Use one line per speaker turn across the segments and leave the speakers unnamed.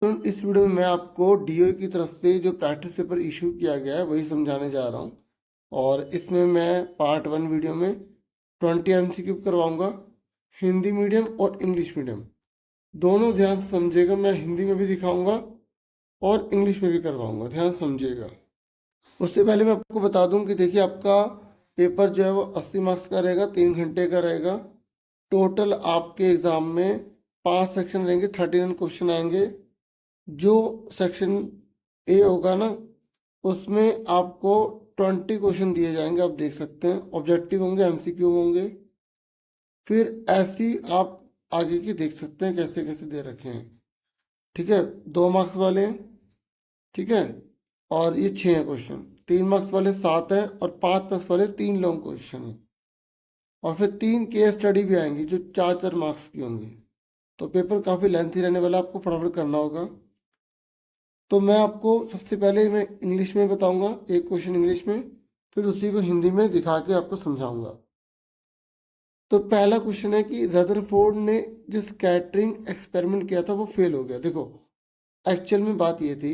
तो इस वीडियो में मैं आपको डीओ की तरफ से जो प्रैक्टिस पेपर इशू किया गया है वही समझाने जा रहा हूँ। और इसमें मैं पार्ट 1 वीडियो में 20 एमसीक्यू करवाऊंगा, हिंदी मीडियम और इंग्लिश मीडियम दोनों। ध्यान से समझिएगा, मैं हिंदी में भी दिखाऊंगा और इंग्लिश में भी करवाऊंगा, ध्यान से समझिएगा। उससे पहले मैं आपको बता दूं कि देखिए, आपका पेपर जो है वो 80 मार्क्स का रहेगा, 3 घंटे का रहेगा। टोटल आपके एग्ज़ाम में 5 सेक्शन रहेंगे, 39 क्वेश्चन आएंगे। जो सेक्शन ए होगा ना, उसमें आपको 20 क्वेश्चन दिए जाएंगे, आप देख सकते हैं। ऑब्जेक्टिव होंगे, एमसीक्यू होंगे। फिर ऐसी आप आगे की देख सकते हैं कैसे कैसे दे रखे हैं। ठीक है, 2 मार्क्स वाले हैं, ठीक है। और ये 6 हैं क्वेश्चन। 3 मार्क्स वाले 7 हैं और 5 मार्क्स वाले 3 लॉन्ग क्वेश्चन हैं। और फिर 3 केस स्टडी भी आएंगी जो 4-4 मार्क्स की होंगी। तो पेपर काफ़ी लेंथी रहने वाला, आपको फटाफट करना होगा। तो मैं आपको सबसे पहले मैं इंग्लिश में बताऊंगा, एक क्वेश्चन इंग्लिश में, फिर उसी को हिंदी में दिखा के आपको समझाऊंगा। तो पहला क्वेश्चन है कि रदरफोर्ड ने जो स्कैटरिंग एक्सपेरिमेंट किया था वो फेल हो गया। देखो, एक्चुअल में बात ये थी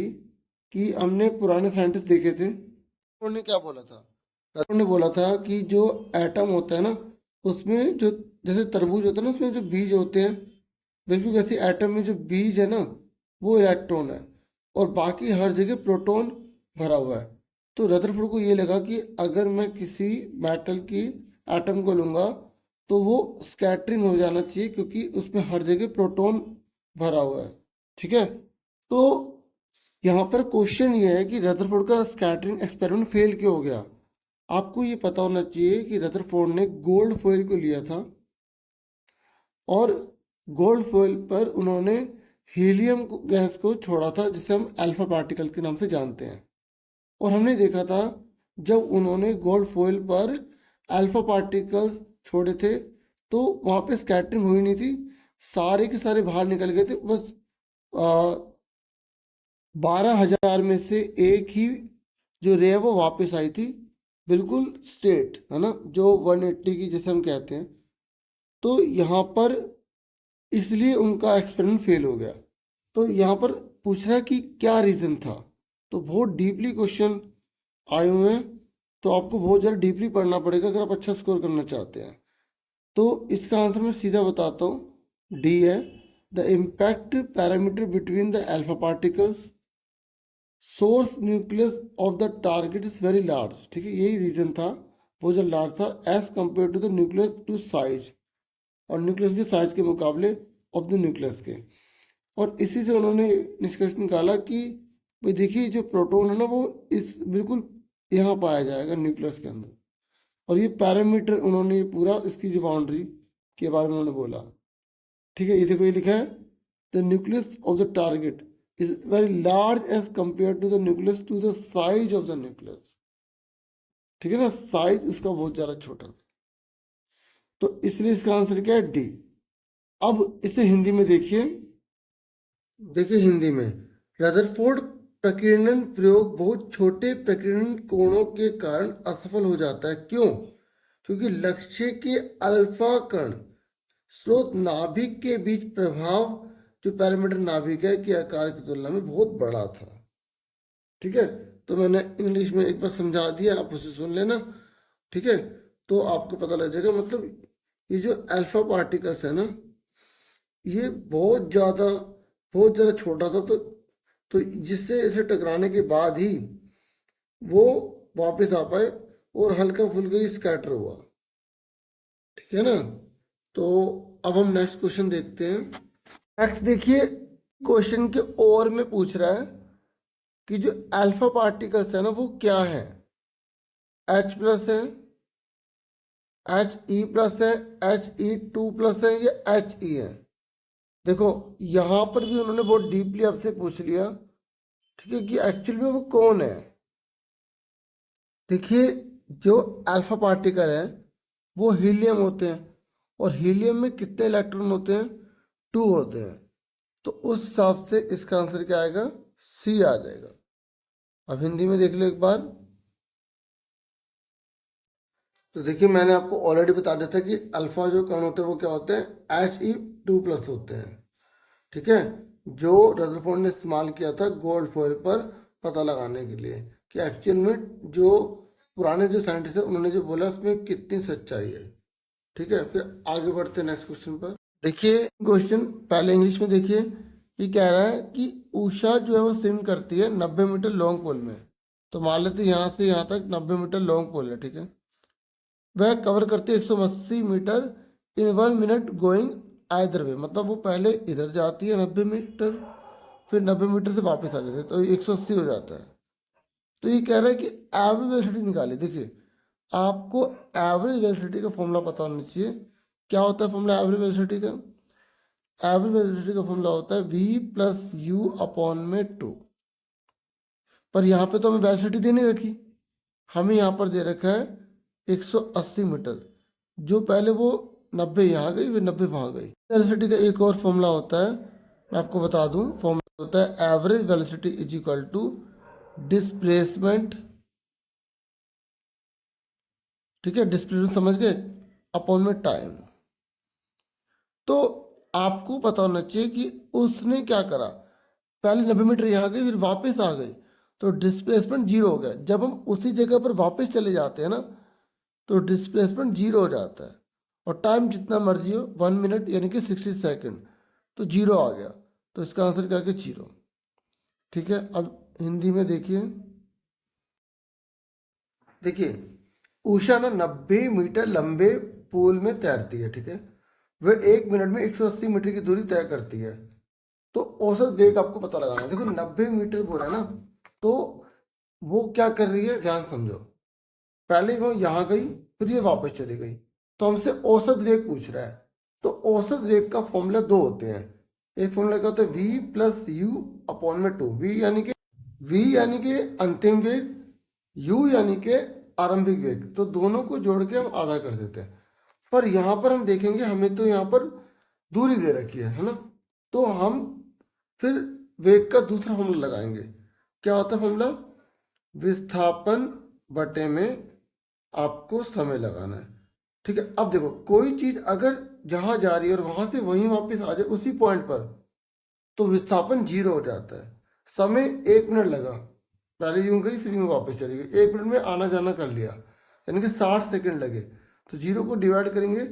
कि हमने पुराने साइंटिस्ट देखे थे, उन्होंने क्या बोला था। रदरफोर्ड ने बोला था कि जो एटम होता है ना, उसमें जो जैसे तरबूज होता है ना, उसमें जो बीज होते हैं, बिल्कुल वैसे एटम में जो बीज है ना, वो इलेक्ट्रॉन है और बाकी हर जगह प्रोटॉन भरा हुआ है। तो रदरफोर्ड को ये लगा कि अगर मैं किसी मेटल की एटम को लूँगा तो वो स्कैटरिंग हो जाना चाहिए, क्योंकि उसमें हर जगह प्रोटॉन भरा हुआ है। ठीक है, तो यहाँ पर क्वेश्चन ये है कि रदरफोर्ड का स्कैटरिंग एक्सपेरिमेंट फेल क्यों हो गया। आपको ये पता होना चाहिए कि रदरफोर्ड ने गोल्ड फॉइल को लिया था और गोल्ड फॉइल पर उन्होंने हीलियम गैस को छोड़ा था, जिसे हम अल्फा पार्टिकल के नाम से जानते हैं। और हमने देखा था जब उन्होंने गोल्ड फॉइल पर अल्फा पार्टिकल्स छोड़े थे तो वहाँ पे स्कैटरिंग हुई नहीं थी, सारे के सारे बाहर निकल गए थे। बस 12,000 में से एक ही जो रे है वो वापस आई थी, बिल्कुल स्ट्रेट, है ना, जो 180 की जैसे हम कहते हैं। तो यहाँ पर इसलिए उनका एक्सपेरिमेंट फेल हो गया। तो यहाँ पर पूछ रहा है कि क्या रीज़न था। तो बहुत डीपली क्वेश्चन आए हुए हैं, तो आपको बहुत ज़्यादा डीपली पढ़ना पड़ेगा अगर आप अच्छा स्कोर करना चाहते हैं। तो इसका आंसर मैं सीधा बताता हूँ, डी है। The impact parameter between the alpha particles source nucleus of the target is very large. ठीक है, यही रीज़न था, वो जो लार्ज था as compare to the nucleus to size, और न्यूक्लियस के साइज के मुकाबले ऑफ द न्यूक्लियस के। और इसी से उन्होंने निष्कर्ष निकाला कि भाई देखिए, जो प्रोटॉन है ना वो इस बिल्कुल यहाँ पाया जाएगा न्यूक्लियस के अंदर। और ये पैरामीटर उन्होंने पूरा इसकी जो बाउंड्री के बारे में उन्होंने बोला। ठीक है, ये देखो, ये लिखा है the nucleus of the target is very large as compare to the nucleus to the size of the nucleus. ठीक है ना, साइज उसका बहुत ज़्यादा छोटा था। तो इसलिए इसका आंसर क्या है, डी। अब इसे हिंदी में देखिए। देखिए हिंदी में, रदरफोर्ड प्रकीर्णन प्रयोग बहुत छोटे प्रकीर्णन कोणों के कारण असफल हो जाता है। क्यों? क्योंकि लक्ष्य के अल्फा कण स्रोत नाभिक के बीच प्रभाव, जो पैरामीटर नाभिक है, के आकार की तुलना में बहुत बड़ा था। ठीक है, तो मैंने इंग्लिश में एक बार समझा दिया, आप उसे सुन लेना। ठीक है, तो आपको पता लग जाएगा। मतलब ये जो अल्फा पार्टिकल्स है ना, ये बहुत ज़्यादा छोटा था। तो जिससे इसे टकराने के बाद ही वो वापस आ पाए और हल्का फुल्का ही स्कैटर हुआ। ठीक है ना, तो अब हम नेक्स्ट क्वेश्चन देखते हैं। नेक्स्ट देखिए, क्वेश्चन के और में पूछ रहा है कि जो अल्फा पार्टिकल्स है ना वो क्या है। H+ है, He+ है, He2+ है, या He है। देखो, यहाँ पर भी उन्होंने बहुत डीपली आपसे पूछ लिया, ठीक है, कि एक्चुअल में वो कौन है। देखिए, जो अल्फा पार्टिकल है वो हीलियम होते हैं, और हीलियम में कितने इलेक्ट्रॉन होते हैं, 2 होते हैं। तो उस हिसाब से इसका आंसर क्या आएगा, सी आ जाएगा। अब हिंदी में देख लो एक बार। तो देखिए, मैंने आपको ऑलरेडी बता दिया था कि अल्फा जो कण होते हैं वो क्या होते हैं, He2+ होते हैं। ठीक है, जो रदरफोर्ड ने इस्तेमाल किया था गोल्ड फॉइल पर पता लगाने के लिए कि एक्चुअल में जो पुराने जो साइंटिस्ट है उन्होंने जो बोला उसमें कितनी सच्चाई है। ठीक है, फिर आगे बढ़ते हैं नेक्स्ट क्वेश्चन पर। देखिए क्वेश्चन पहले इंग्लिश में देखिए। ये कह रहा है कि उषा जो है वो स्विम करती है 90 मीटर लॉन्ग पोल में। तो मान लेते हैं यहाँ से यहाँ तक 90 मीटर लॉन्ग पोल है। ठीक है, वह कवर करती है 180 मीटर इन 1 मिनट गोइंग आइदर वे। मतलब वो पहले इधर जाती है 90 मीटर, फिर 90 मीटर से वापस आ जाती है, तो 180 हो जाता है। तो ये कह रहा है कि एवरेज वेलोसिटी निकाली। देखिए आपको एवरेज वेलोसिटी का फॉर्मूला पता होना चाहिए। क्या होता है फॉर्मूला एवरेज वेलोसिटी का? एवरेज वेलोसिटी का फॉर्मूला होता है v प्लस यू अपॉन में 2। पर यहाँ पे तो हमें वेलोसिटी दे नहीं रखी, हमें यहाँ पर दे रखा है 180 मीटर। जो पहले वो 90 यहाँ गई फिर 90 वहाँ गई। वेलोसिटी का एक और फॉर्मूला होता है, मैं आपको बता दूं। फॉर्मूला होता है average velocity is equal to displacement. ठीक है, डिस्प्लेसमेंट समझ गए, अपॉन में टाइम। तो आपको पता होना चाहिए कि उसने क्या करा, पहले 90 मीटर यहाँ गई फिर वापस आ गई, तो डिस्प्लेसमेंट जीरो हो गया। जब हम उसी जगह पर वापस चले जाते हैं ना तो डिस्प्लेसमेंट जीरो हो जाता है। और टाइम जितना मर्जी हो 1 मिनट यानी कि 60 सेकेंड, तो जीरो आ गया। तो इसका आंसर क्या है? जीरो। ठीक है, अब हिंदी में देखिए। देखिए उषा ना 90 मीटर लंबे पूल में तैरती है। ठीक है, वह 1 मिनट में 180 मीटर की दूरी तय करती है। तो औसत वेग आपको पता लगाना है। देखो 90 मीटर बोल रहा है ना, तो वो क्या कर रही है ध्यान समझो। पहले वो यहाँ गई फिर ये वापस चली गई, तो हमसे औसत वेग पूछ रहा है। तो औसत वेग का फॉर्मूला दो होते हैं। एक फॉर्मूला क्या होता है? v प्लस यू अपॉन में 2। v यानी कि अंतिम वेग, u यानी कि आरंभिक वेग। तो दोनों को जोड़ के हम आधा कर देते हैं। पर यहाँ पर हम देखेंगे हमें तो यहाँ पर दूरी दे रखी है ना, तो हम फिर वेग का दूसरा फॉर्मूला लगाएंगे। क्या होता है फॉर्मूला? विस्थापन बटे में आपको समय लगाना है। ठीक है, अब देखो कोई चीज अगर जहां जा रही है और वहां से वहीं वापस आ जाए उसी पॉइंट पर, तो विस्थापन जीरो हो जाता है। समय 1 मिनट लगा, पहले यूं गई फिर यूं वापस चली गई, 1 मिनट में आना जाना कर लिया, यानी कि 60 सेकंड लगे। तो जीरो को डिवाइड करेंगे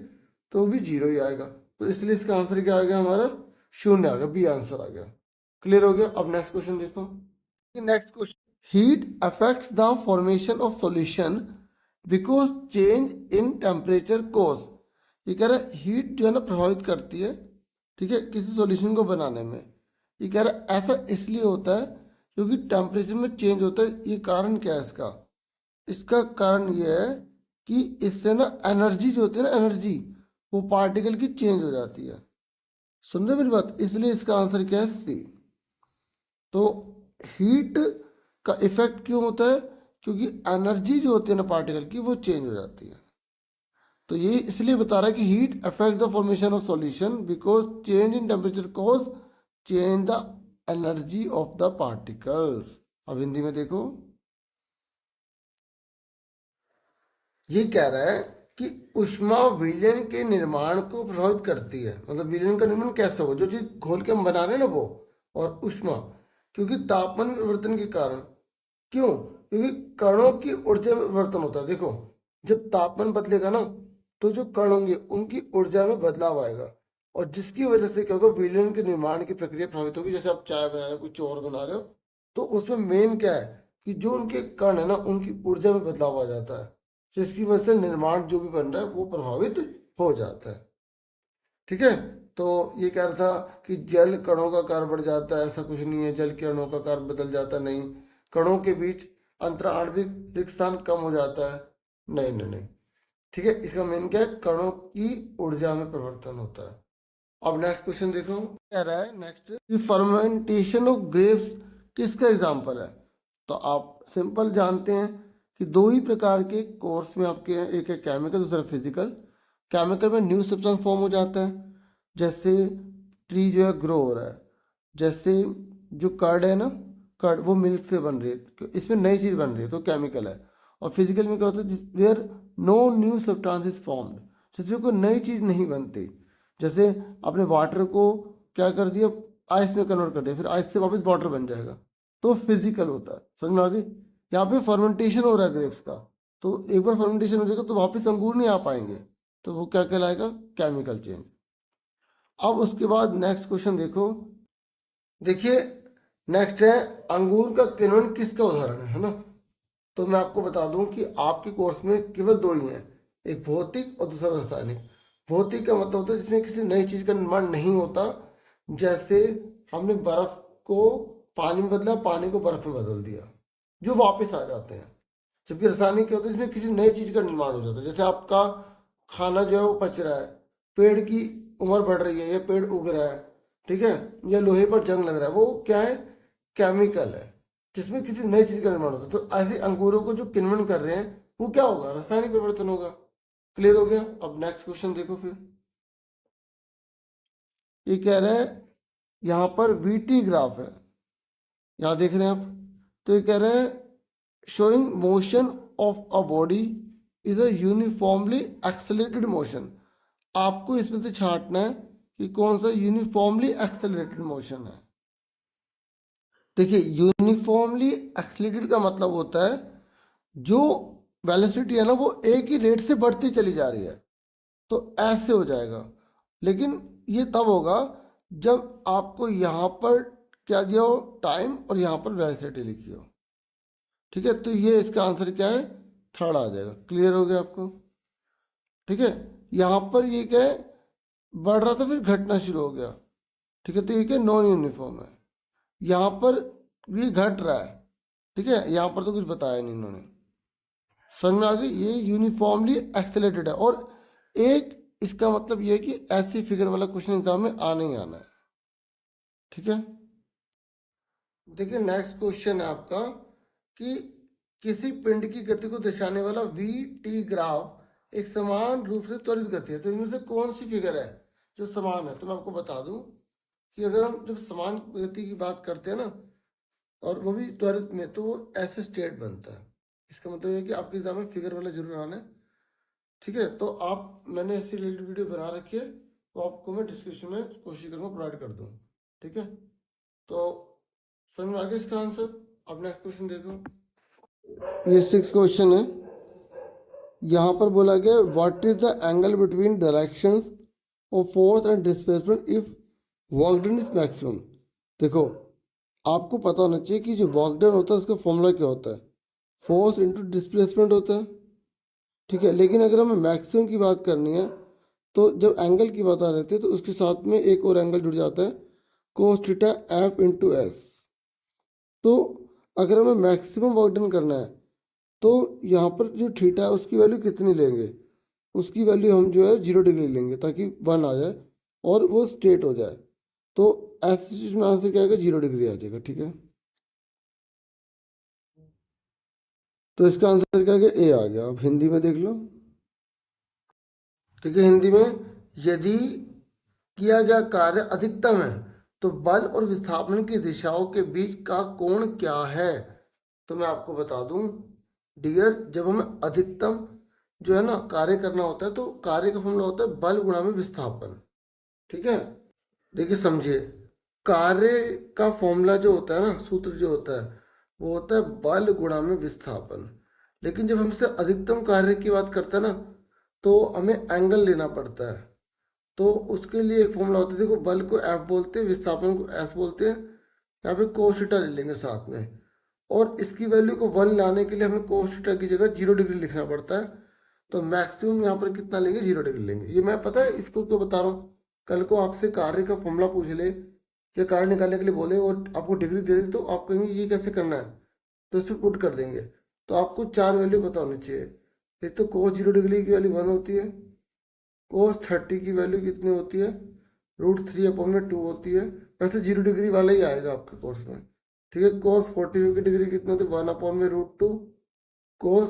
तो भी जीरो ही आएगा। तो इसलिए इसका आंसर क्या आ गया हमारा? शून्य आ गया, बी आंसर आ गया। क्लियर हो गया? अब नेक्स्ट क्वेश्चन देखो। Next question, heat affects the formation of solution because change in temperature cause. ये कह रहा है हीट जो है ना प्रभावित करती है, ठीक है, किसी सॉल्यूशन को बनाने में। ये कह रहा है ऐसा इसलिए होता है क्योंकि टेम्परेचर में चेंज होता है। ये कारण क्या है इसका? इसका कारण ये है कि इससे ना एनर्जी जो होती है ना, एनर्जी वो पार्टिकल की चेंज हो जाती है। सुन रहे मेरी बात? इसलिए इसका आंसर क्या है? सी। तो हीट का इफेक्ट क्यों होता है? क्योंकि एनर्जी जो होती है ना पार्टिकल की वो चेंज हो जाती है। तो ये इसलिए बता रहा है कि heat affect the formation of solution because change in temperature cause change the energy of the particles. अब हिंदी में देखो, ये कह रहा है कि ऊष्मा विलयन के निर्माण को प्रभावित करती है। मतलब विलयन का निर्माण कैसे हो, जो चीज घोल के हम बना रहे हैं ना वो, और ऊष्मा क्योंकि तापमान परिवर्तन के कारण। क्यों? क्योंकि कणों की ऊर्जा में परिवर्तन होता है। देखो जब तापमान बदलेगा ना तो जो कण होंगे उनकी ऊर्जा में बदलाव आएगा, और जिसकी वजह से क्या होगा? विलयन के निर्माण की प्रक्रिया प्रभावित होगी। जैसे आप चाय बना रहे हो, कुछ और बना रहे हो, तो उसमें मेन क्या है कि जो उनके कण है ना उनकी ऊर्जा में बदलाव आ जाता है, जिसकी वजह से निर्माण जो भी बन रहा है वो प्रभावित हो जाता है। ठीक है, तो ये कह रहा था कि जल कणों का आकार बढ़ जाता है। ऐसा कुछ नहीं है, जल के कणों का आकार बदल जाता नहीं। कणों के बीच अंतर आणविक रिक्त स्थान कम हो जाता है, नहीं नहीं नहीं। ठीक है, इसका मेन क्या है? कणों की ऊर्जा में परिवर्तन होता है। अब नेक्स्ट क्वेश्चन देखो, कह रहा है नेक्स्ट कि फर्मेंटेशन ऑफ ग्रेप्स किसका एग्जाम्पल है? तो आप सिंपल जानते हैं कि दो ही प्रकार के कोर्स में आपके हैं, एक है केमिकल, दूसरा फिजिकल। केमिकल में न्यू सब्सटेंस फॉर्म हो जाता है, जैसे ट्री जो है ग्रो हो रहा है, जैसे जो कर्ड है ना, कर्ड वो मिल्क से बन रही है, इसमें नई चीज़ बन रही है तो केमिकल है। और फिजिकल में क्या होता है? Where no new substance is formed, जिसमें कोई नई चीज़ नहीं बनती। जैसे आपने वाटर को क्या कर दिया, आइस में कन्वर्ट कर दिया, फिर आइस से वापस वाटर बन जाएगा, तो फिजिकल होता है। समझ में आ गई? यहाँ पे फर्मेंटेशन हो रहा है ग्रेप्स का, तो एक बार फर्मेंटेशन हो जाएगा तो वापस अंगूर नहीं आ पाएंगे, तो वो क्या कहलाएगा? Chemical change. अब उसके बाद नेक्स्ट क्वेश्चन देखो, देखिए नेक्स्ट है अंगूर का किण्वन किसका उदाहरण है ना? तो मैं आपको बता दूं कि आपके कोर्स में केवल दो ही हैं, एक भौतिक और दूसरा रासायनिक। भौतिक का मतलब होता है जिसमें किसी नई चीज का निर्माण नहीं होता, जैसे हमने बर्फ को पानी में बदला, पानी को बर्फ में बदल दिया, जो वापस आ जाते हैं। जबकि रासायनिक क्या होता है, इसमें किसी नई चीज का निर्माण हो जाता है, जैसे आपका खाना जो है वो पच रहा है, पेड़ की उम्र बढ़ रही है या पेड़ उग रहा है, ठीक है, या लोहे पर जंग लग रहा है, वो क्या है? केमिकल है, जिसमें किसी नई चीज का निर्माण होता है। तो ऐसे अंगूरों को जो किण्वन कर रहे हैं वो क्या होगा? रासायनिक परिवर्तन होगा। क्लियर हो गया? अब नेक्स्ट क्वेश्चन देखो फिर, ये कह रहा है यहाँ पर वीटी ग्राफ है, यहाँ देख रहे हैं आप, तो ये कह रहे हैं showing motion of a body is a uniformly accelerated motion। आपको इसमें से छांटना है कि कौन सा यूनिफॉर्मली एक्सेलरेटेड मोशन है। देखिए यूनिफॉर्मली एक्सेलरेटेड का मतलब होता है जो वेलोसिटी है ना वो एक ही रेट से बढ़ती चली जा रही है, तो ऐसे हो जाएगा। लेकिन ये तब होगा जब आपको यहाँ पर क्या दिया हो? टाइम, और यहाँ पर वेलोसिटी लिखी हो। ठीक है, तो ये इसका आंसर क्या है? थर्ड आ जाएगा। क्लियर हो गया आपको? ठीक है, यहाँ पर ये क्या है? बढ़ रहा था फिर घटना शुरू हो गया। ठीक है, तो ये क्या? नॉन यूनिफॉर्म है। यहाँ पर ये घट रहा है, ठीक है, यहाँ पर तो कुछ बताया नहीं इन्होंने। समझ में आ गई? ये यूनिफॉर्मली एक्सेलेटेड है, और एक इसका मतलब ये है कि ऐसी फिगर वाला क्वेश्चन एग्जाम में आने ही आना है। ठीक है, देखिए नेक्स्ट क्वेश्चन है आपका कि किसी पिंड की गति को दर्शाने वाला वी टी ग्राफ एक समान रूप से त्वरित गति है, तो इनमें से कौन सी फिगर है जो समान है? तो मैं आपको बता दूं कि अगर हम जब समान गति की बात करते हैं ना, और वो भी त्वरित में, तो वो ऐसे स्टेट बनता है। इसका मतलब ये है कि आपके एग्जाम में फिगर वाला जरूर आना है। ठीक है, तो आप, मैंने ऐसी रिलेटेड वीडियो बना रखी है, तो आपको मैं डिस्क्रिप्शन में कोशिश करूँगा प्रोवाइड कर दूँ। ठीक है, तो समझ में आ गया इसका आंसर? अब नेक्स्ट क्वेश्चन देखो, ये 6 क्वेश्चन है। यहाँ पर बोला गया what is the angle between directions of force and displacement if work done is maximum. देखो आपको पता होना चाहिए कि जो वर्क डन होता है उसका फॉर्मूला क्या होता है? फोर्स इंटू डिस्प्लेसमेंट होता है। ठीक है, लेकिन अगर हमें मैक्सिमम की बात करनी है तो जब एंगल की बात आ रहती है तो उसके साथ में एक और एंगल जुड़ जाता है, cos theta F into S. तो अगर हमें मैक्सिमम वर्क डन करना है तो यहाँ पर जो थीटा है उसकी वैल्यू कितनी लेंगे? उसकी वैल्यू हम जो है 0 डिग्री लेंगे ताकि 1 आ जाए और वो स्ट्रेट हो जाए। तो ऐसे चीज में आंसर क्या आएगा? 0 डिग्री आ जाएगा। ठीक है, तो इसका आंसर क्या आ गया? ए आ गया। अब हिंदी में देख लो। ठीक है, हिंदी में यदि किया गया कार्य अधिकतम है तो बल और विस्थापन की दिशाओं के बीच का कोण क्या है? तो मैं आपको बता दूं डियर, जब हमें अधिकतम जो है ना कार्य करना होता है तो कार्य का फॉर्मूला होता है बल गुणा में विस्थापन। ठीक है, देखिए समझिए, कार्य का फॉर्मूला जो होता है ना, सूत्र जो होता है वो होता है बल गुणा में विस्थापन। लेकिन जब हमसे अधिकतम कार्य की बात करते हैं ना तो हमें एंगल लेना पड़ता है, तो उसके लिए एक फॉर्मूला होता है। देखो बल को एफ बोलते हैं, विस्थापन को एस बोलते हैं, यहाँ पे कोस थीटा ले लेंगे साथ में, और इसकी वैल्यू को 1 लाने के लिए हमें कोस थीटा की जगह 0 डिग्री लिखना पड़ता है। तो मैक्सिमम यहाँ पर कितना लेंगे? 0 डिग्री लेंगे। ये मैं पता है इसको क्यों बता रहा हूँ, कल को आपसे कार्य का फॉर्मूला पूछ ले या कार्य निकालने के लिए बोले और आपको डिग्री दे दे, तो आप कहेंगे ये कैसे करना है, तो इस पर पुट कर देंगे। तो आपको 4 वैल्यू पता होनी चाहिए। एक तो कोस 0 डिग्री की वैल्यू 1 होती है, कोस 30 की वैल्यू कितनी होती है? √3/2 होती है। वैसे 0 डिग्री वाला ही आएगा आपके कोर्स में। ठीक है, कोस 45 की डिग्री कितनी होती है? 1/√2। कोस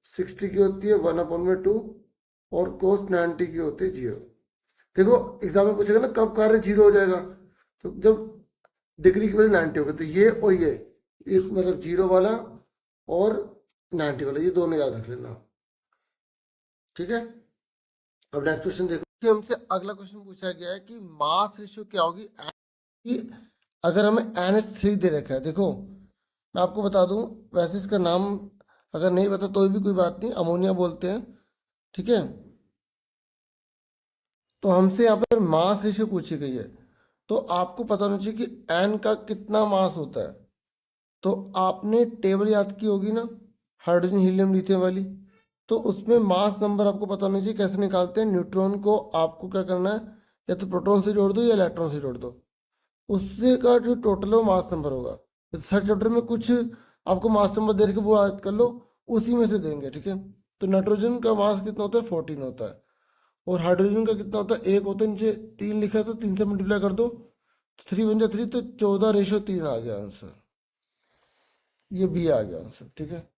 60 की होती है 1/2, और कोस 90 की होती है 0। देखो एग्जाम में पूछेगा ना कब कार्य 0 हो जाएगा, तो जब डिग्री की वैल्यू 90 होगी, तो ये और ये मतलब 0 वाला और 90 वाला, ये दोनों याद रख लेना। ठीक है, अब नेक्स्ट क्वेश्चन देखो कि हमसे अगला क्वेश्चन पूछा गया है कि मास रेशियो क्या होगी कि अगर हमें NH3 दे रखा है, देखो मैं आपको बता दूं, वैसे इसका नाम अगर नहीं पता तो भी कोई बात नहीं, अमोनिया बोलते हैं, ठीक है। तो हमसे यहाँ पर मास रेशियो पूछी गई है, तो आपको पता होना चाहिए कि एन का कितना मास होता है। तो आपने टेबल याद की होगी ना, हाइड्रोजन हीलियम लिथियम वाली, तो उसमें मास नंबर आपको पता होना चाहिए। कैसे निकालते हैं? न्यूट्रॉन को आपको क्या करना है, या तो प्रोटॉन से जोड़ दो या इलेक्ट्रॉन से जोड़ दो, उससे का जो टोटल है वो मास नंबर होगा। तो थर्ड चैप्टर में कुछ आपको मास नंबर दे के वो याद कर लो, उसी में से देंगे, ठीक है। तो नाइट्रोजन का मास कितना होता है? 14 होता है। और हाइड्रोजन का कितना होता है? 1 होता है, नीचे 3 लिखा है तो 3 से मल्टीप्लाई कर दो, 3 बन जा 3, तो 14:3 आ गया आंसर, ये भी आ गया आंसर, ठीक है।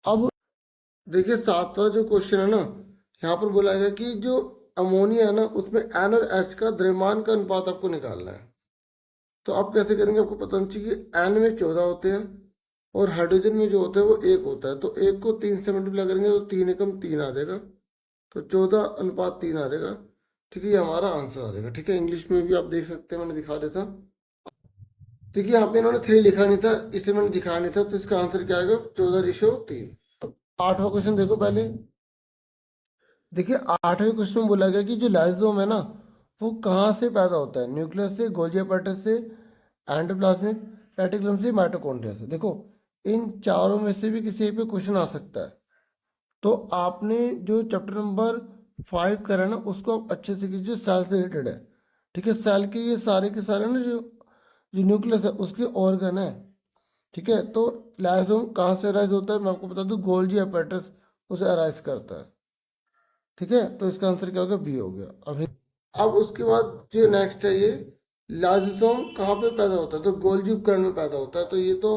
अब देखिए 7वां जो क्वेश्चन है ना, यहाँ पर बोला गया कि जो अमोनिया है ना, उसमें एन और एच का द्रव्यमान का अनुपात आपको निकालना है। तो आप कैसे करेंगे? आपको पता होना चाहिए कि एन में 14 होते हैं और हाइड्रोजन में जो होता है वो 1 होता है। तो 1 को 3 से मल्टीप्लाई करेंगे तो 3 एकम 3 आ जाएगा, तो 14:3 आ जाएगा, ठीक है। ये हमारा आंसर आ जाएगा, ठीक है। इंग्लिश में भी आप देख सकते हैं, मैंने दिखा दिया था। देखिए यहाँ पे इन्होंने 3 लिखा नहीं था, इसलिए मैंने दिखाया नहीं था, तो इसका आंसर क्या आएगा? 14:3। 8वां क्वेश्चन देखो पहले। देखिए 8वें क्वेश्चन में बोला गया कि जो लाइसोम है ना, वो कहाँ से पैदा होता है? न्यूक्लियस से, गोल्गी apparatus से, एंडोप्लाज्मिक रेटिकुलम से, माइटोकॉन्ड्रिया से। देखो इन चारों में से भी किसी पे क्वेश्चन आ सकता है। तो आपने जो चैप्टर नंबर 5 करा ना, उसको आप अच्छे से कीजिए, सेल से रिलेटेड है, ठीक है। सेल के ये सारे के सारे ना, जो जो न्यूक्लियस है उसके ऑर्गन है, ठीक है। तो लाइसोम कहाँ से अराइज होता है? मैं आपको बता दूं, गोल्गी apparatus उसे अराइज करता है, ठीक है। तो इसका आंसर क्या होगा? बी हो गया। अब उसके बाद जो नेक्स्ट है, ये लाइसोसोम कहाँ पे पैदा होता है? तो गोल्गी उपकरण में पैदा होता है। तो ये तो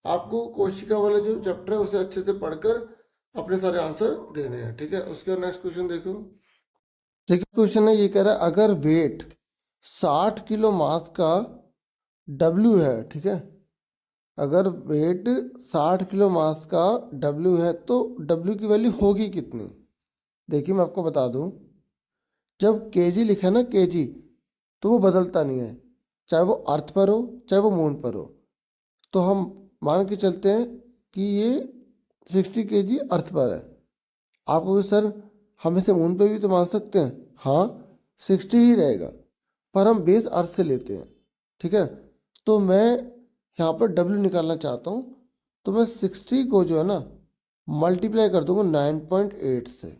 आपको कोशिका वाला जो चैप्टर है उसे अच्छे से पढ़कर अपने सारे आंसर देने हैं, ठीक है। उसके बाद नेक्स्ट क्वेश्चन देखो। देखिए क्वेश्चन है, ये कह रहा है अगर वेट 60 किलो मास का डब्ल्यू है, ठीक है, अगर वेट 60 किलो मास का डब्ल्यू है तो डब्ल्यू की वैल्यू होगी कितनी? देखिए मैं आपको बता दूं, जब केजी लिखा है ना, केजी, तो वो बदलता नहीं है, चाहे वो अर्थ पर हो चाहे वो मून पर हो। तो हम मान के चलते हैं कि ये 60 kg अर्थ पर है। आप कहोगे सर हम इसे मून पे भी तो मान सकते हैं। हाँ, 60 ही रहेगा, पर हम बेस अर्थ से लेते हैं, ठीक है। तो मैं यहाँ पर डब्ल्यू निकालना चाहता हूँ, तो मैं 60 को जो है ना मल्टीप्लाई कर दूंगा 9.8 से,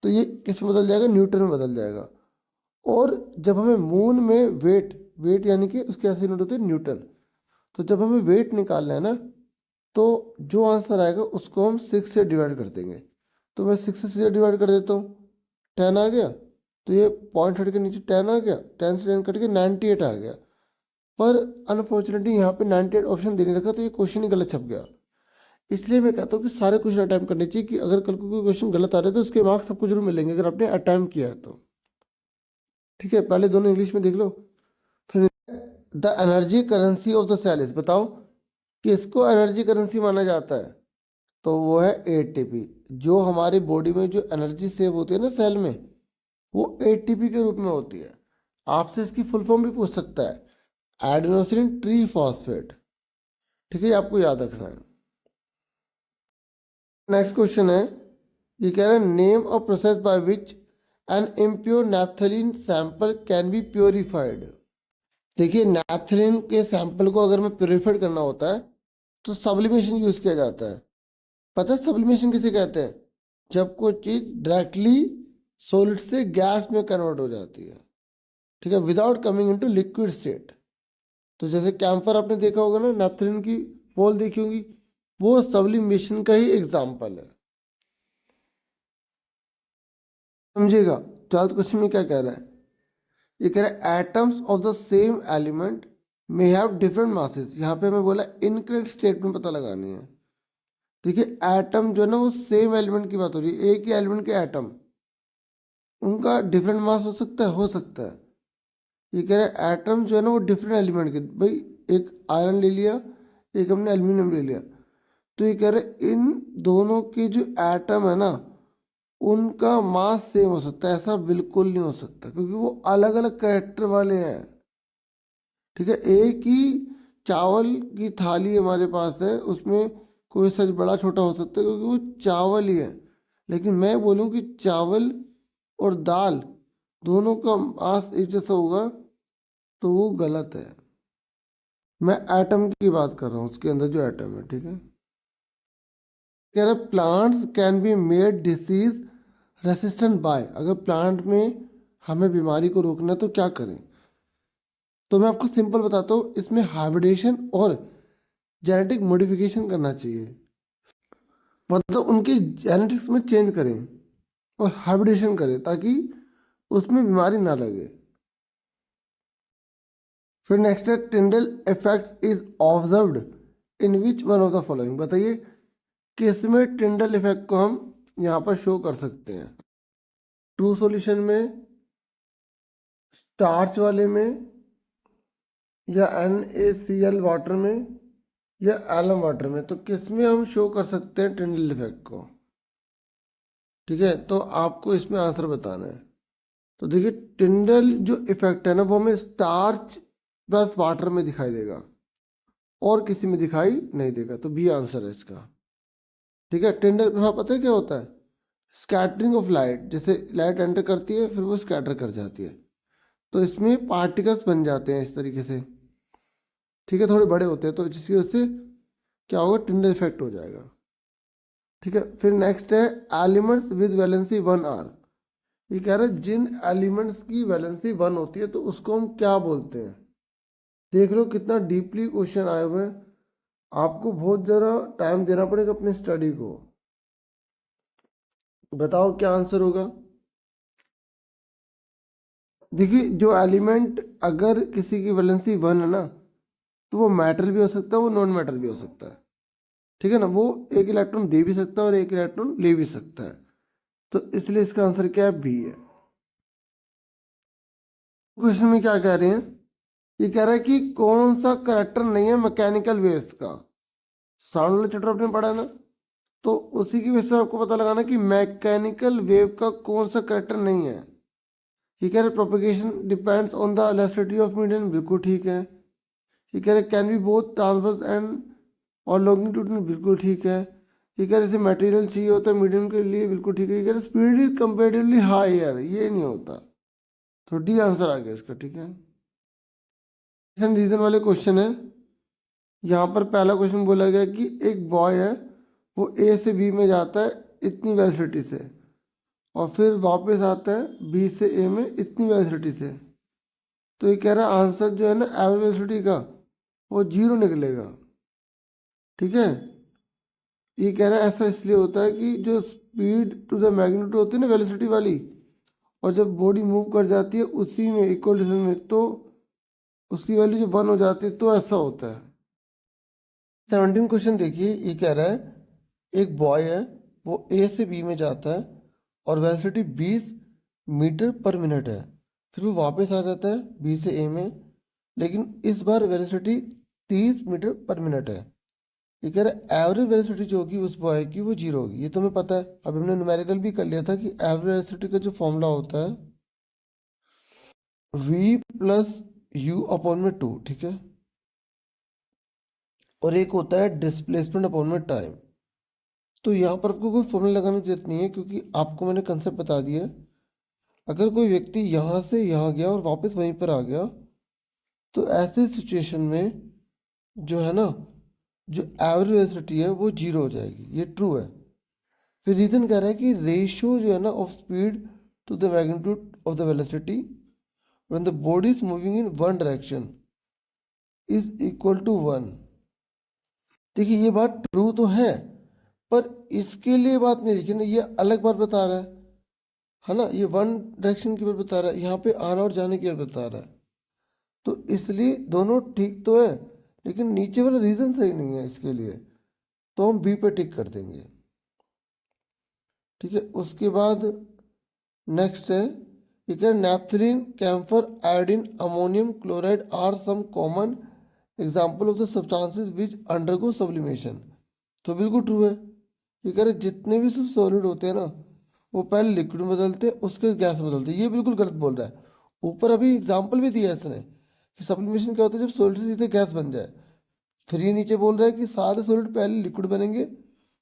तो ये किस में बदल जाएगा? न्यूटन में बदल जाएगा। और जब हमें मून में वेट, वेट यानी कि उसके ऐसे यूनिट होते हैं न्यूटन, तो जब हमें वेट निकालना है ना, तो जो आंसर आएगा उसको हम 6 से डिवाइड कर देंगे। तो मैं 6 से डिवाइड कर देता हूँ, 10 आ गया, तो ये पॉइंट हट के नीचे 10 आ गया, 10 से 10 कट के 98 आ गया। पर अनफॉर्चुनेटली यहाँ पे 98 ऑप्शन दे नहीं रखा, तो ये क्वेश्चन ही गलत छप गया। इसलिए मैं कहता हूँ कि सारे क्वेश्चन अटैम्प्ट करने चाहिए, कि अगर कल को कोई क्वेश्चन गलत आ रहा है तो उसके मार्क्स सबको जरूर मिलेंगे, अगर आपने अटैम्प्ट किया है तो, ठीक है। पहले दोनों इंग्लिश में देख लो। फिर the energy currency of the cell is, बताओ किसको एनर्जी करेंसी माना जाता है? तो वो है एटीपी। जो हमारी बॉडी में जो एनर्जी सेव होती है ना सेल में, वो एटीपी के रूप में होती है। आपसे इसकी फुल फॉर्म भी पूछ सकता है, एडेनोसिन ट्री फॉस्फेट, ठीक है, ये आपको याद रखना है। नेक्स्ट क्वेश्चन है, ये कह रहा है name of process by which N impure naphthalene sample can be purified. देखिए नैप्थलीन के सैंपल को अगर में प्योरीफाइड करना होता है तो सब्लिमेशन यूज किया जाता है। पता है सब्लिमेशन किसे कहते हैं? जब कोई चीज डायरेक्टली सॉलिड से गैस में कन्वर्ट हो जाती है, ठीक है, without coming into liquid state. तो जैसे कैम्फर आपने देखा होगा ना, नैप्थलीन की बोल देखी होगी, वो सब्लिमेशन का ही एग्जाम्पल है, समझिएगा। 12th क्वेश्चन में क्या कह रहा है? ये कह रहा है atoms of the same element may have different masses. यहाँ पे हमें बोला इनकरेक्ट स्टेटमेंट पता लगानी है। देखिए एटम जो है ना, वो सेम एलिमेंट की बात हो रही है, एक ही एलिमेंट के एटम, उनका डिफरेंट मास हो सकता है, हो सकता है। ये कह रहा है एटम जो है ना वो डिफरेंट एलिमेंट के, भाई एक आयरन ले लिया, एक हमने एल्यूमिनियम ले लिया, तो ये कह रहे हैं इन दोनों के जो एटम है ना, उनका मास सेम हो सकता है? ऐसा बिल्कुल नहीं हो सकता, क्योंकि वो अलग अलग कैरेक्टर वाले हैं। ठीक है, एक ही चावल की थाली हमारे पास है, उसमें कोई साइज बड़ा छोटा हो सकता है क्योंकि वो चावल ही है। लेकिन मैं बोलूँ कि चावल और दाल दोनों का मास एक जैसा होगा तो वो गलत है। मैं एटम की बात कर रहा हूँ, उसके अंदर जो एटम है, ठीक है। कह रहे plants can be made disease resistant by, अगर प्लांट में हमें बीमारी को रोकना है तो क्या करें। तो मैं आपको सिंपल बताता हूँ, इसमें हाइब्रिडेशन और जेनेटिक मॉडिफिकेशन करना चाहिए, मतलब उनके जेनेटिक्स में चेंज करें और हाइब्रिडेशन करें ताकि उसमें बीमारी ना लगे। फिर नेक्स्ट है Tyndall effect is observed in which one of the following, बताइए किसमें टिंडल इफेक्ट को हम यहाँ पर शो कर सकते हैं। ट्रू सॉल्यूशन में, स्टार्च वाले में, या NaCl वाटर में, या एलम वाटर में, तो किसमें हम शो कर सकते हैं टिंडल इफेक्ट को। ठीक है, तो आपको इसमें आंसर बताना है। तो देखिए टिंडल जो इफेक्ट है ना वो हमें स्टार्च प्लस वाटर में दिखाई देगा और किसी में दिखाई नहीं देगा, तो बी आंसर है इसका। ठीक है, टिंडल प्रभाव पता है क्या होता है, स्कैटरिंग ऑफ लाइट, जैसे लाइट एंटर करती है फिर वो स्कैटर कर जाती है, तो इसमें पार्टिकल्स बन जाते हैं इस तरीके से। ठीक है, थोड़े बड़े होते हैं तो जिसकी वजह से क्या होगा, टिंडल इफेक्ट हो जाएगा। ठीक है, फिर नेक्स्ट है एलिमेंट्स विद वैलेंसी 1 आर, ये कह रहे हैं जिन एलिमेंट्स की वैलेंसी 1 होती है तो उसको हम क्या बोलते हैं। देख लो कितना डीपली क्वेश्चन आए हुए हैं, आपको बहुत ज़रा टाइम देना पड़ेगा अपनी स्टडी को। बताओ क्या आंसर होगा। देखिए जो एलिमेंट अगर किसी की वैलेंसी 1 है ना तो वो मेटल भी हो सकता है, वो नॉन मेटल भी हो सकता है। ठीक है ना, वो एक इलेक्ट्रॉन दे भी सकता है और एक इलेक्ट्रॉन ले भी सकता है, तो इसलिए इसका आंसर क्या है, बी है। क्वेश्चन में क्या कह रहे हैं, ये कह रहा है कि कौन सा करेक्टर नहीं है मैकेनिकल वेव्स का। साउंड वाला चैप्टर आपने पढ़ा है ना, तो उसी की वजह से आपको पता लगाना कि मैकेनिकल वेव का कौन सा करेक्टर नहीं है। ये कह रहे propagation depends on the elasticity of medium, बिल्कुल ठीक है। ये कह रहे can be both transverse and और लॉन्गिट्यूडनल, बिल्कुल ठीक है। ये कह रहे जैसे मटेरियल चाहिए होता है मीडियम के लिए, बिल्कुल ठीक है। ये कह रहे स्पीड इज कंपेरेटिवली हायर, ये नहीं होता, तो डी आंसर आ गया इसका। ठीक है, रीजन वाले क्वेश्चन है। यहाँ पर पहला क्वेश्चन बोला गया कि एक बॉय है, वो ए से बी में जाता है इतनी वेलोसिटी से और फिर वापस आता है बी से ए में इतनी वेलोसिटी से, तो ये कह रहा है आंसर जो है ना एवरेज वेलोसिटी का वो 0 निकलेगा। ठीक है, ये कह रहा है ऐसा इसलिए होता है कि जो स्पीड टू द मैग्नीट्यूड होती है ना वेलोसिटी वाली, और जब बॉडी मूव कर जाती है उसी में इक्वल डिस्टेंस में, तो उसकी वैल्यू जो 1 हो जाती है, तो ऐसा होता है। 17 क्वेश्चन देखिए, ये कह रहा है एक बॉय है, वो ए से बी में जाता है और वेलोसिटी 20 मीटर पर मिनट है, फिर वो वापस आ जाता है बी से ए में, लेकिन इस बार वेलोसिटी 30 मीटर पर मिनट है। ये कह रहा है एवरेज वेलोसिटी जो होगी उस बॉय की वो 0 होगी, ये तुम्हें पता है, अब हमने न्यूमेरिकल भी कर लिया था कि एवरेज वेलोसिटी का जो फॉर्मूला होता है v प्लस यू अपॉन में 2, ठीक है, और एक होता है डिस्प्लेसमेंट अपॉन में टाइम। तो यहाँ पर आपको कोई फॉर्मूला लगाने की जरूरत नहीं है क्योंकि आपको मैंने कंसेप्ट बता दिया है। अगर कोई व्यक्ति यहाँ से यहाँ गया और वापस वहीं पर आ गया तो ऐसे सिचुएशन में जो है ना, जो एवरेज वेलोसिटी है वो 0 हो जाएगी, ये ट्रू है। फिर रीजन कह रहा है कि रेशियो जो है ना of speed to the magnitude of the velocity when the body is moving in one direction is equal to 1। देखिए ये बात ट्रू तो पर इसके लिए बात नहीं लिखी ना, ये अलग बात बता रहा है ना, ये वन डायरेक्शन की बात बता रहा है, यहाँ पे आना और जाने की बात बता रहा है, तो इसलिए दोनों ठीक तो है, लेकिन नीचे वाला रीजन सही नहीं है इसके लिए, तो हम बी पे टिक कर देंगे। ठीक है, उसके बाद नेक्स्ट है, ये क्या, naphthalene, camphor, iodine, ammonium chloride are some common example of the substances which undergo sublimation, तो बिल्कुल ट्रू है। ये कह रहे जितने भी सब सॉलिड होते हैं ना वो पहले लिक्विड में बदलते हैं उसके गैस में बदलते हैं, ये बिल्कुल गलत बोल रहा है। ऊपर अभी एग्जाम्पल भी दिया है इसने कि सब्लिमेशन क्या होता है, जब सॉलिड से सीधे गैस बन जाए। फिर ये नीचे बोल रहा है कि सारे सॉलिड पहले लिक्विड बनेंगे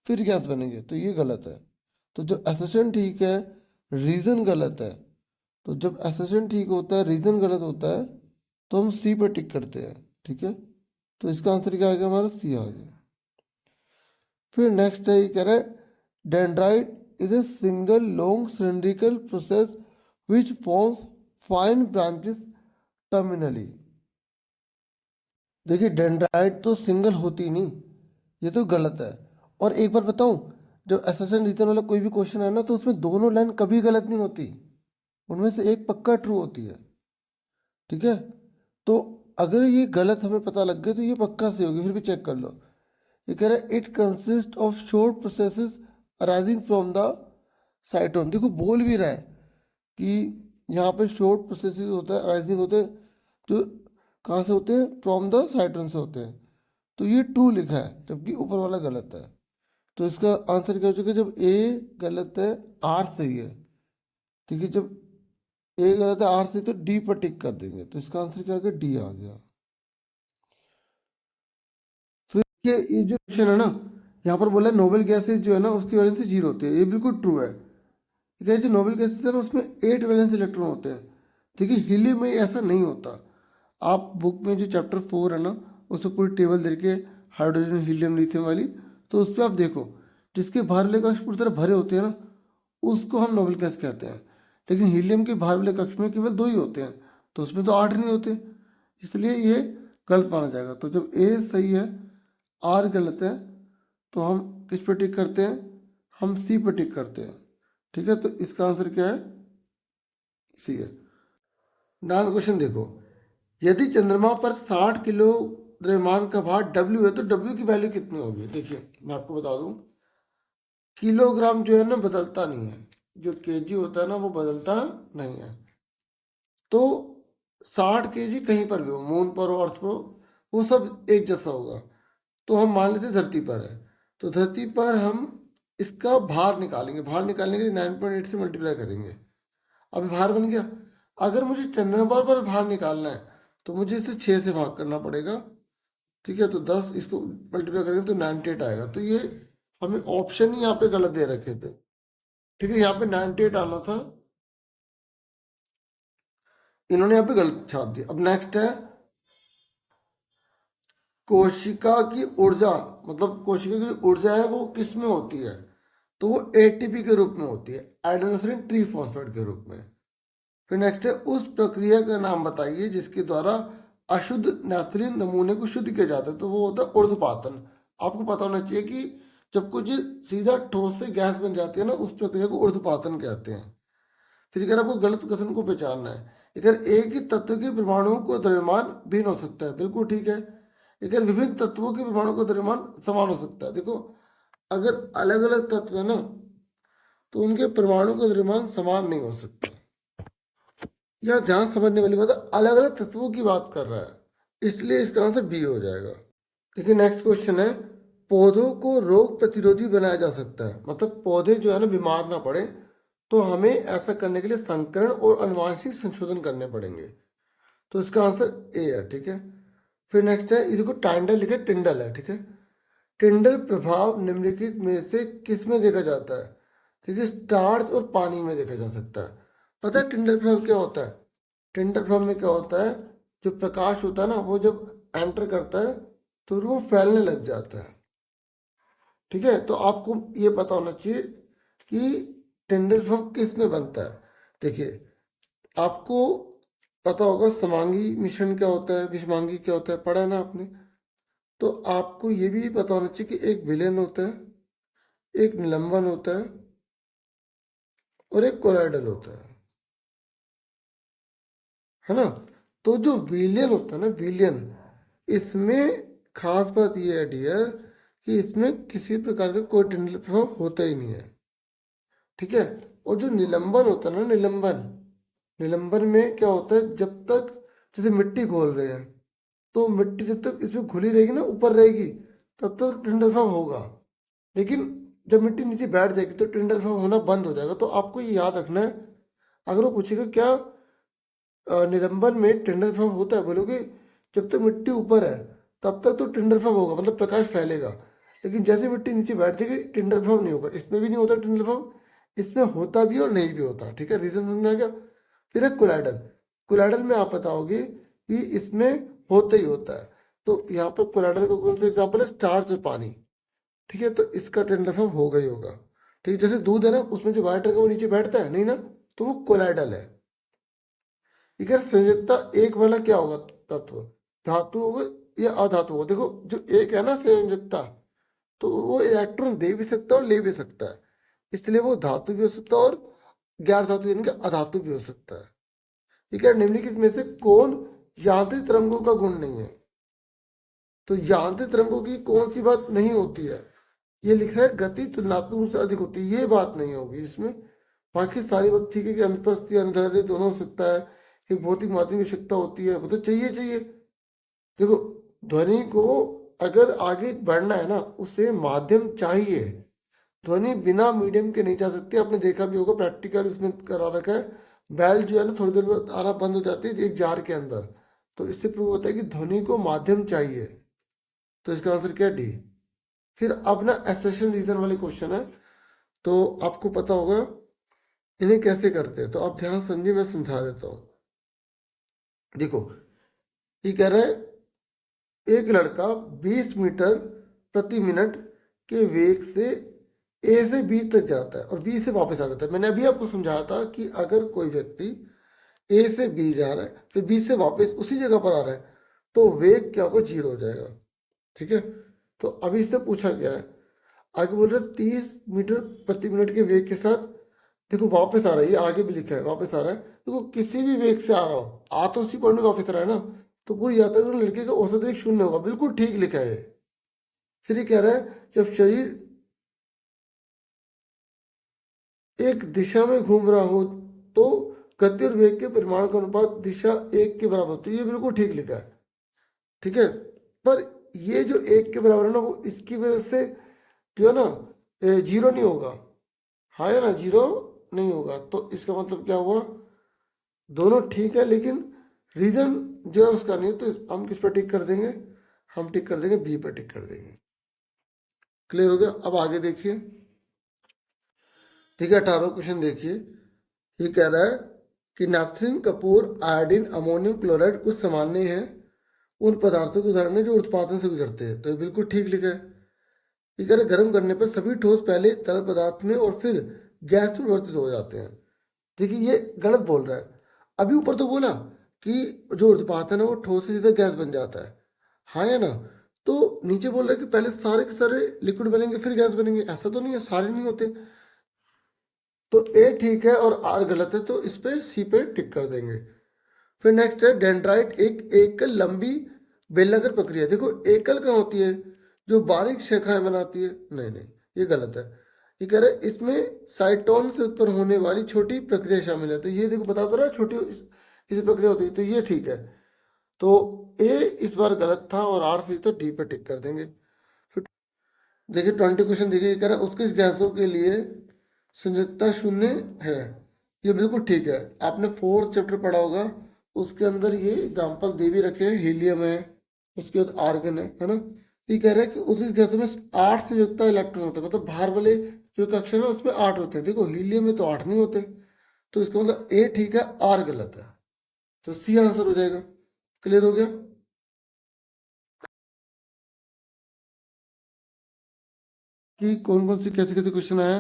फिर गैस बनेंगे, तो ये गलत है। तो जो एसेशन ठीक है, रीज़न गलत है। तो जब एसेशन ठीक होता है, रीज़न गलत होता है, तो हम सी पर टिक करते हैं। ठीक है, तो इसका आंसर क्या आ गया हमारा, सी आ गया। फिर नेक्स्ट है, ये कह रहा है dendrite is a single long cylindrical process which forms fine branches terminally. देखिए डेंड्राइट तो सिंगल होती नहीं, ये तो गलत है। और एक बार बताऊं, जब एसेशन रीजन वाला कोई भी क्वेश्चन है ना, तो उसमें दोनों लाइन कभी गलत नहीं होती, उनमें से एक पक्का ट्रू होती है। ठीक है, तो अगर ये गलत हमें पता लग गया तो ये पक्का से होगी, फिर भी चेक कर लो। ये कह रहा है it consist of short processes arising from the साइटोन। देखो बोल भी रहा है कि यहाँ पे शॉर्ट प्रोसेसेस होता है, अराइजिंग होते हैं, जो कहाँ से होते हैं, फ्रॉम द साइटोन से होते हैं। तो ये ट्रू लिखा है, जबकि ऊपर वाला गलत है। तो इसका आंसर क्या हो चुका है, जब ए गलत है आर सही है। ठीक है, जब ए गलत है आर सही तो डी पर टिक कर देंगे, तो इसका आंसर क्या आ गया, डी आ गया। फिर ये जो क्वेश्चन है ना, यहाँ पर बोला नोबेल गैसेज जो है ना उसकी वैलेंसी जीरो होती है, ये बिल्कुल ट्रू है। ठीक है, जो नोबेल गैसेज है ना उसमें 8 वैलेंस इलेक्ट्रॉन होते हैं। ठीक है, हीलियम में ऐसा नहीं होता। आप बुक में जो चैप्टर 4 है ना, उसमें पूरी टेबल दे के हाइड्रोजन हीलियम लिथियम वाली, तो उस पर आप देखो, जिसके बाहर वाले कक्ष पूरी तरह भरे होते हैं ना, उसको हम नोबेल गैस कहते हैं। लेकिन हीलियम के बाहर वाले कक्ष में केवल 2 ही होते हैं, तो उसमें तो 8 नहीं होते, इसलिए ये गलत माना जाएगा। तो जब ए सही है आर गलत है, तो हम किस पर टिक करते हैं, हम सी पर टिक करते हैं। ठीक है, तो इसका आंसर क्या है, सी है। नाइन क्वेश्चन देखो, यदि चंद्रमा पर 60 किलो द्रव्यमान का भार डब्ल्यू है, तो डब्ल्यू की वैल्यू कितनी होगी। देखिए मैं आपको बता दूं, किलोग्राम जो है ना बदलता नहीं है, जो केजी होता है ना वो बदलता नहीं है। तो 60 केजी कहीं पर भी हो, मून पर हो, अर्थ पर हो, वो सब एक जैसा होगा। तो हम मान लेते हैं धरती पर है, तो धरती पर हम इसका भार निकालेंगे, भार निकालने के लिए 9.8 से मल्टीप्लाई करेंगे। अब भार बन गया। अगर मुझे चंद्रमा पर भार निकालना है, तो मुझे इसे 6 से भाग करना पड़ेगा। ठीक है, तो 10 इसको मल्टीप्लाई करेंगे तो 98 आएगा। तो ये हमें ऑप्शन ही यहाँ पे गलत दे रखे थे। ठीक है, यहाँ पे 98 आना था, इन्होंने यहाँ पे गलत छाप दिया। अब नेक्स्ट है कोशिका की ऊर्जा, मतलब कोशिका की ऊर्जा है वो किस में होती है, तो वो एटीपी के रूप में होती है, एडेनोसिन ट्रीफॉस्फेट के रूप में। फिर नेक्स्ट है उस प्रक्रिया का नाम बताइए जिसके द्वारा अशुद्ध नैफ्थलीन नमूने को शुद्ध किया जाता है, तो वो होता है ऊर्ध्वपातन। आपको पता होना चाहिए कि जब कुछ सीधा ठोस से गैस बन जाती है ना, उस प्रक्रिया को ऊर्ध्वपातन कहते हैं। फिर अगर आपको गलत कथन को पहचानना है, अगर एक ही तत्व के परमाणुओं को द्रव्यमान भिन्न हो सकता है, बिल्कुल ठीक है। अगर विभिन्न तत्वों के परमाणु का द्रव्यमान समान हो सकता है। देखो अगर अलग अलग तत्व है ना, तो उनके परमाणु का द्रव्यमान समान नहीं हो सकता। यह ध्यान समझने वाली बात है, अलग अलग तत्वों की बात कर रहा है, इसलिए इसका आंसर बी हो जाएगा। देखिए नेक्स्ट क्वेश्चन है, पौधों को रोग प्रतिरोधी बनाया जा सकता है, मतलब पौधे जो है ना बीमार ना पड़े, तो हमें ऐसा करने के लिए संकरण और अनुवांशिक संशोधन करने पड़ेंगे। तो इसका आंसर ए है। ठीक है, फिर नेक्स्ट है, इसको टाइंडल लिखे टिंडल है। ठीक है, टिंडल प्रभाव निम्नलिखित में से किस में देखा जाता है। ठीक है, स्टार्च और पानी में देखा जा सकता है। पता है टिंडल प्रभाव क्या होता है, टिंडल प्रभाव में क्या होता है, जो प्रकाश होता है ना वो जब एंटर करता है तो वो फैलने लग जाता है। ठीक है, तो आपको ये पता होना चाहिए कि टिंडल प्रभाव किस में बनता है। देखिए आपको पता होगा समांगी मिश्रण क्या होता है, विषमांगी क्या होता है, पढ़ा है ना आपने। तो आपको ये भी पता होना चाहिए कि एक विलेन होता है, एक निलंबन होता है, और एक कोलाइडल होता है ना। तो जो विलियन होता है ना, विलियन, इसमें खास बात यह है डियर कि इसमें किसी प्रकार का कोई टिंडल प्रभाव होता ही नहीं है। ठीक है, और जो निलंबन होता है ना, निलंबन, निलंबन में क्या होता है, जब तक जैसे मिट्टी घोल रहे हैं, तो मिट्टी जब तक इसमें घुली रहेगी ना, ऊपर रहेगी, तब तक टिंडल प्रभाव होगा। लेकिन जब मिट्टी नीचे बैठ जाएगी तो टिंडल प्रभाव होना बंद हो जाएगा। तो आपको ये याद रखना है, अगर वो पूछेगा क्या निलंबन में टेंडर प्रभाव होता है, बोलोगे जब तक मिट्टी ऊपर है तब तक तो टेंडर प्रभाव होगा, मतलब प्रकाश फैलेगा। लेकिन जैसे मिट्टी नीचे बैठ जाएगी टेंडर प्रभाव नहीं होगा। इसमें भी नहीं होता टेंडर प्रभाव, इसमें होता भी और नहीं भी होता। ठीक है, रीजन समझ आ गया। फिर है कोलाइडल। कोलाइडल में आप बताओगे कि इसमें होता ही होता है। तो यहाँ पर कोलाइडल का कौन सा एग्जाम्पल है, स्टार्च और पानी। ठीक है, तो इसका टेंडर प्रभाव होगा ही होगा। ठीक है, जैसे दूध है ना, उसमें जो वाइट रंग है वो नीचे बैठता है नहीं ना, तो वो कोलाइडल है। ठीक है, संयोजकता एक वाला क्या होगा तत्व, धातु होगा या अधातु होगा। देखो जो एक है ना संयोजकता, तो वो इलेक्ट्रॉन दे भी सकता है और ले भी सकता है, इसलिए वो धातु भी हो सकता है और गैर धातु यानी कि अधातु भी हो सकता है। ठीक है, निम्नलिखित में से कौन यांत्रिक तरंगों का गुण नहीं है। तो यांत्रिक तरंगों की कौन सी बात नहीं होती है, ये लिख रहा है गति तुलनात्मक रूप से अधिक होती है, ये बात नहीं होगी इसमें। बाकी सारी बात ठीक है कि अनुपस्थिति अनुदैर्ध्य दोनों हो सकता है, एक भौतिक माध्यम की आवश्यकता होती है, वो तो चाहिए चाहिए। देखो ध्वनि को अगर आगे बढ़ना है ना, उसे माध्यम चाहिए। ध्वनि बिना मीडियम के नहीं जा सकती। आपने देखा भी होगा प्रैक्टिकल उसमें करा रखा है, बैल जो है ना थोड़ी देर बाद आना बंद हो जाती है एक जार के अंदर। तो इससे प्रूव होता है कि ध्वनि को माध्यम चाहिए। तो इसका आंसर क्या है, डी। फिर अब ना एसेशन रीजन वाले क्वेश्चन है, तो आपको पता होगा इन्हें कैसे करते हैं, तो आप ध्यान समझिए, मैं समझा देता हूँ। देखो ये कह रहा है एक लड़का 20 मीटर प्रति मिनट के वेग से ए से बी तक जाता है और बी से वापस आ जाता है। मैंने अभी आपको समझाया था कि अगर कोई व्यक्ति ए से बी जा रहा है फिर बी से वापस उसी जगह पर आ रहा है, तो वेग क्या होगा, जीरो हो जाएगा। ठीक है, तो अभी इससे पूछा गया है, आगे बोल रहे 30 मीटर प्रति मिनट के वेग के साथ देखो वापस आ रहा है, ये आगे भी लिखा है वापस आ रहा है। देखो किसी भी वेग से आ रहा हो, आ तो उसी पॉइंट में वापस आ रहा है ना, तो पूरी यात्रा में लड़के का औसत वेग 0 होगा, बिल्कुल ठीक लिखा है। फिर ये कह रहा है जब शरीर एक दिशा में घूम रहा हो तो गति और वेग के परिमाण का अनुपात दिशा एक के बराबर होती है, ये बिल्कुल ठीक लिखा है। ठीक है, पर ये जो एक के बराबर है ना, वो इसकी वजह से जो है ना जीरो नहीं होगा। हाँ है ना, जीरो नहीं होगा। तो इसका मतलब क्या हुआ, दोनों ठीक है लेकिन रीजन जो है उसका नहीं है। तो हम किस पर टिक कर देंगे, हम टिक कर देंगे बी पर टिक कर देंगे। क्लियर हो गया। अब आगे देखिए। ठीक है, 18 क्वेश्चन देखिए। ये कह रहा है कि naphthalene, Kapoor, iodine, ammonium chloride कुछ सामान्य हैं उन पदार्थों के उदाहरण है जो उत्पादन से गुजरते हैं। तो ये बिल्कुल ठीक लिखा है। ये कह रहे गर्म करने पर सभी ठोस पहले तरल पदार्थ में और फिर गैस में परिवर्तित हो जाते हैं। देखिए ये गलत बोल रहा है। अभी ऊपर तो बोला कि जो ऊर्ध्वपात है ना वो ठोस से सीधा गैस बन जाता है, हाँ या ना। तो नीचे बोल रहा है कि पहले सारे के सारे लिक्विड बनेंगे फिर गैस बनेंगे, ऐसा तो नहीं है, सारे नहीं होते। तो ए ठीक है और आर गलत है, तो इस पे सी पे टिक कर देंगे। फिर नेक्स्ट है डेंड्राइट, एक एकल लंबी बेलनाकर प्रक्रिया। देखो एकल कहाँ होती है, जो बारीक शाखाएं बनाती है, नहीं नहीं ये गलत है। ये कह रहे हैं इसमें साइटोन से उत्पन्न होने वाली छोटी प्रक्रिया शामिल है। तो ये देखो बता दो रहा है छोटी इस प्रक्रिया होती है, तो ये ठीक है। तो ए इस बार गलत था और आर सही, तो डी पे टिक कर देंगे। फिर देखिए 20 क्वेश्चन देखिए, ये कह रहा है उत्कृष्ट गैसों के लिए संयोजकता 0 है। ये बिल्कुल ठीक है, आपने फोर्थ चैप्टर पढ़ा होगा, उसके अंदर ये एग्जाम्पल दे भी रखे हैं, हीलियम है, उसके बाद आर्गन है ना। ये कह रहा है कि उस गैसों में 8 संयुक्ता इलेक्ट्रॉन होते हैं, मतलब बाहर वाले जो कक्षन है उसमें 8 होते हैं। देखो हीलियम में तो 8 नहीं होते, तो इसका मतलब ए ठीक है आर गलत है, तो सी आंसर हो जाएगा। क्लियर हो गया। कि कौन कौन से कैसे कैसे क्वेश्चन आया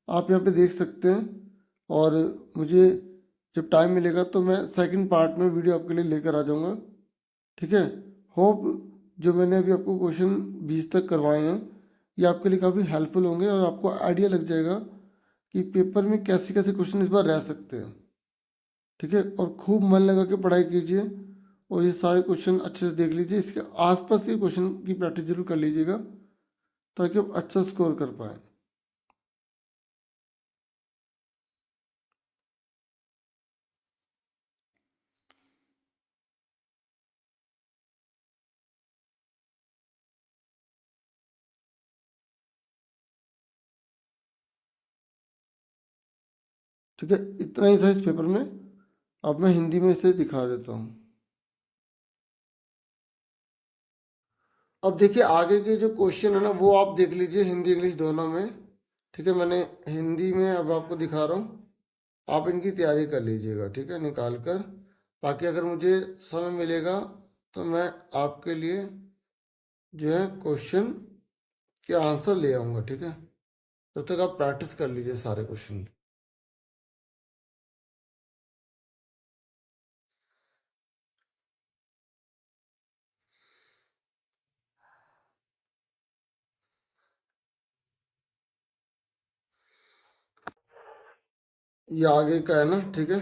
आप यहाँ पे देख सकते हैं। और मुझे जब टाइम मिलेगा तो मैं सेकंड पार्ट में वीडियो आपके लिए लेकर आ जाऊँगा। ठीक है, होप जो मैंने अभी आपको क्वेश्चन 20 तक करवाए हैं ये आपके लिए काफ़ी हेल्पफुल होंगे और आपको आइडिया लग जाएगा कि पेपर में कैसे कैसे क्वेश्चन इस बार रह सकते हैं। ठीक है, और खूब मन लगा के पढ़ाई कीजिए और ये सारे क्वेश्चन अच्छे से देख लीजिए, इसके आसपास के क्वेश्चन की प्रैक्टिस जरूर कर लीजिएगा ताकि आप अच्छा स्कोर कर पाएँ। ठीक है, इतना ही था इस पेपर में। अब मैं हिंदी में इसे दिखा देता हूँ। अब देखिए आगे के जो क्वेश्चन है ना वो आप देख लीजिए हिंदी इंग्लिश दोनों में। ठीक है, मैंने हिंदी में अब आपको दिखा रहा हूँ, आप इनकी तैयारी कर लीजिएगा, ठीक है, निकाल कर। बाकी अगर मुझे समय मिलेगा तो मैं आपके लिए जो है क्वेश्चन के आंसर ले आऊँगा, ठीक है। तब तक आप प्रैक्टिस कर लीजिए सारे क्वेश्चन। ये आगे का है ना, ठीक है।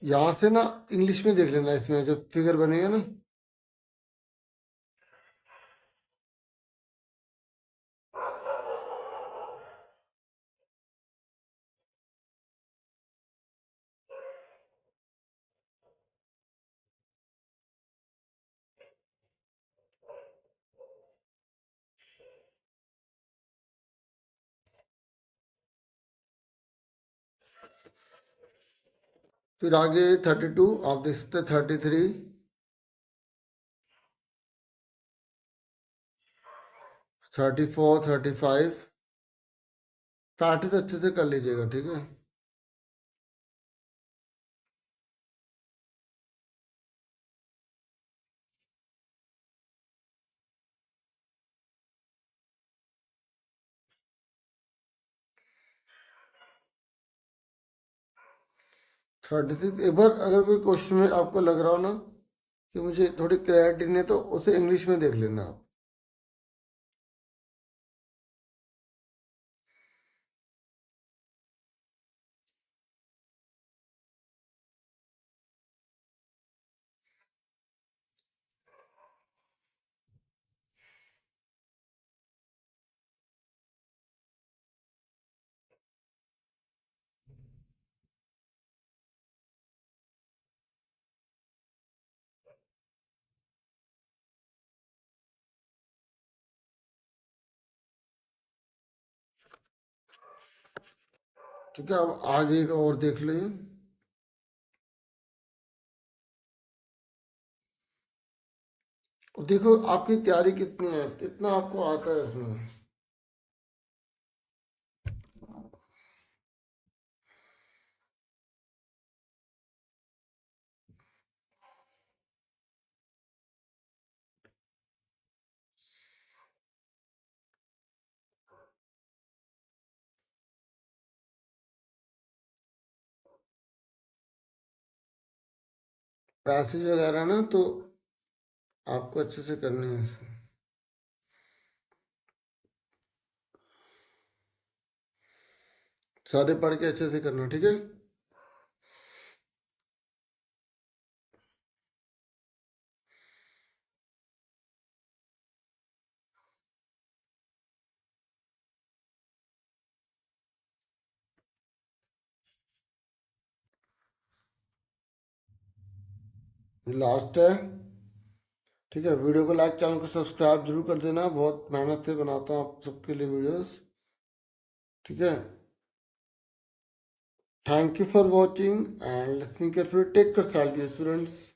यहाँ से ना इंग्लिश में देख लेना, इसमें जो फिगर बनी है ना। फिर आगे 32 आप देख सकते हैं, 33, 34, 35। प्रैक्टिस अच्छे से कर लीजिएगा, ठीक है। 36। एक बार अगर कोई क्वेश्चन में आपको लग रहा हो ना कि मुझे थोड़ी क्लैरिटी नहीं है तो उसे इंग्लिश में देख लेना आप। ठीक है, अब आगे का और देख लीजिए। और देखो आपकी तैयारी कितनी है, कितना आपको आता है इसमें। पैसेज वगैरह ना तो आपको अच्छे से करने हैं इसमें। सारे पढ़ के अच्छे से करना, ठीक है। लास्ट है, ठीक है। वीडियो को लाइक, चैनल को सब्सक्राइब जरूर कर देना, बहुत मेहनत से बनाता हूँ आप सबके लिए वीडियोस, ठीक है। Thank you for watching and listening carefully. Take care, students.